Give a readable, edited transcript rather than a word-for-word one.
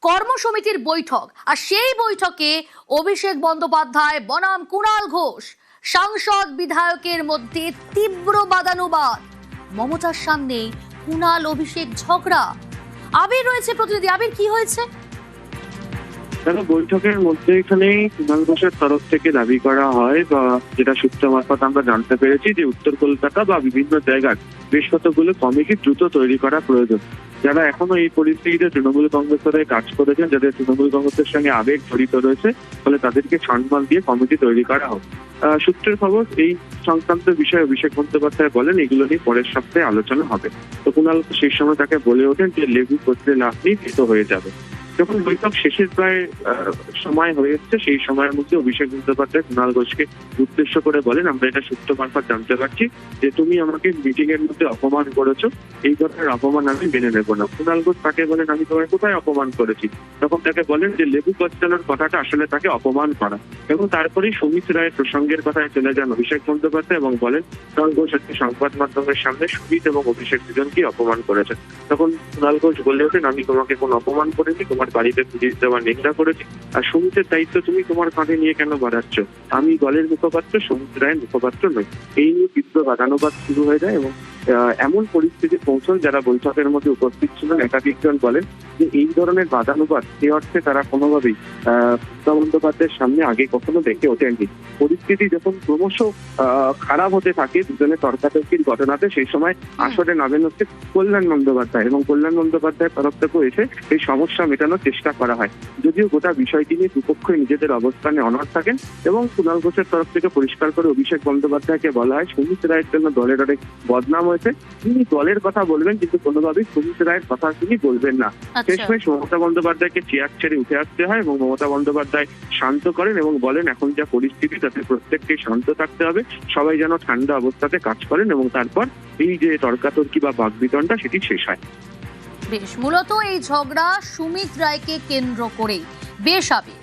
কর্মসমিতির বৈঠক, আর সেই বৈঠকে অভিষেক বন্দ্যোপাধ্যায় বনাম কুণাল ঘোষ, সাংসদ বিধায়কের মধ্যে তীব্র বাদানুবাদ। মমতার সামনে কুণাল অভিষেক ঝগড়া। আবির রয়েছে প্রতিনিধি। আবির, কি হয়েছে? বৈঠকের মধ্যে এখানে কুণাল ঘোষের তরফ থেকে দাবি করা হয়, বা যেটা সূত্র মারফত আমরা জানতে পেরেছি, যে উত্তর কলকাতা বা বিভিন্ন জায়গার বেশ কতগুলো কমিটি দ্রুত তৈরি করা প্রয়োজন। যারা এখনো এই পরিস্থিতিতে তৃণমূল কংগ্রেসের কাজ করেছেন, যাদের তৃণমূল কংগ্রেসের সঙ্গে আবেগ জড়িত রয়েছে, ফলে তাদেরকে সম্মান দিয়ে কমিটি তৈরি করা হোক। সূত্রের খবর, এই সংক্রান্ত বিষয়ে অভিষেক বন্দ্যোপাধ্যায় বলেন এগুলো নিয়ে পরের সপ্তাহে আলোচনা হবে। তো কুণাল সেই সময় তাকে বলে ওঠেন যে লেবু করতে লাভ নেই, ভীত হয়ে যাবে। যখন বৈঠক শেষের প্রায় সময় হয়ে এসছে, সেই সময়ের মধ্যে অভিষেক বন্দ্যোপাধ্যায় কুণাল ঘোষকে উদ্দেশ্য করে বলেন, আমরা এটা সূত্র মারফত জানতে পারছি যে তুমি আমাকে মিটিং এর মধ্যে অপমান করেছো, এই ধরনের অপমান আমি মেনে নেবো না। কুণাল ঘোষ তাকে বলেন, আমি তোমায় কোথায় অপমান করেছি? তখন তাকে বলেন যে লেবু কচ্চানোর কথাটা আসলে তাকে অপমান করা। এবং তারপরেই সুমিত রায়ের প্রসঙ্গের কথায় চলে যান অভিষেক বন্দ্যোপাধ্যায় এবং বলেন কুণাল ঘোষ একটি সংবাদ মাধ্যমের সামনে সুমিত এবং অভিষেক দুজনকে অপমান করেছেন। তখন কুণাল ঘোষ বলে ওঠেন, আমি তোমাকে কোনো অপমান করিনি, তোমার বাড়িতে পুলিশ দেওয়ার নিন্দা করেছি, আর সুমিতের দায়িত্ব তুমি তোমার কাঁধে নিয়ে কেন বাড়াচ্ছ? আমি দলের মুখপাত্র, সুমিত রায়ের মুখপাত্র নই। এই নিয়ে তীব্র বাদানুবাদ শুরু হয়ে যায় এবং এমন পরিস্থিতি পৌঁছল, যারা বৈঠকের মধ্যে উপস্থিত ছিলেন একাধিকজন বলেন যে এই ধরনের বাদানুবাদ সে অর্থে তারা কোনোভাবেই মমতা বন্দ্যোপাধ্যায়ের সামনে আগে কখনো দেখে ওঠেননি। পরিস্থিতি যখন ক্রমশ খারাপ হতে থাকে দুজনের তর্কাতর্কির ঘটনাতে, সেই সময় আসরে নামেন হচ্ছে কল্যাণ বন্দ্যোপাধ্যায়, এবং কল্যাণ বন্দ্যোপাধ্যায়ের তরফ থেকে এসে এই সমস্যা মেটানোর চেষ্টা করা হয়। যদিও গোটা বিষয়টি নিয়ে দুপক্ষই নিজেদের অবস্থানে অনড় থাকেন এবং কুণাল ঘোষের তরফ থেকে পরিষ্কার করে অভিষেক বন্দ্যোপাধ্যায়কে বলা হয় সুমিত রায়ের জন্য দলের অনেক বদনাম হয়েছে, তিনি দলের কথা বলবেন কিন্তু কোনোভাবেই সুমিত রায়ের কথা তিনি বলবেন না। শেষমেশ মমতা বন্দ্যোপাধ্যায়কে চেয়ার ছেড়ে উঠে আসতে হয় এবং মমতা বন্দ্যোপাধ্যায় শান্ত করেন এবং বলেন এখন যা পরিস্থিতি তাতে প্রত্যেককে শান্ত থাকতে হবে, সবাই যেন ঠান্ডা অবস্থাতে কাজ করেন, এবং তারপর এই যে তর্কাতর্কি বা বাকবিতণ্ডা সেটি শেষ হয়। বেশ, মূলত এই ঝগড়া সুমিত রায়কে কেন্দ্র করেই। বেশ আবির।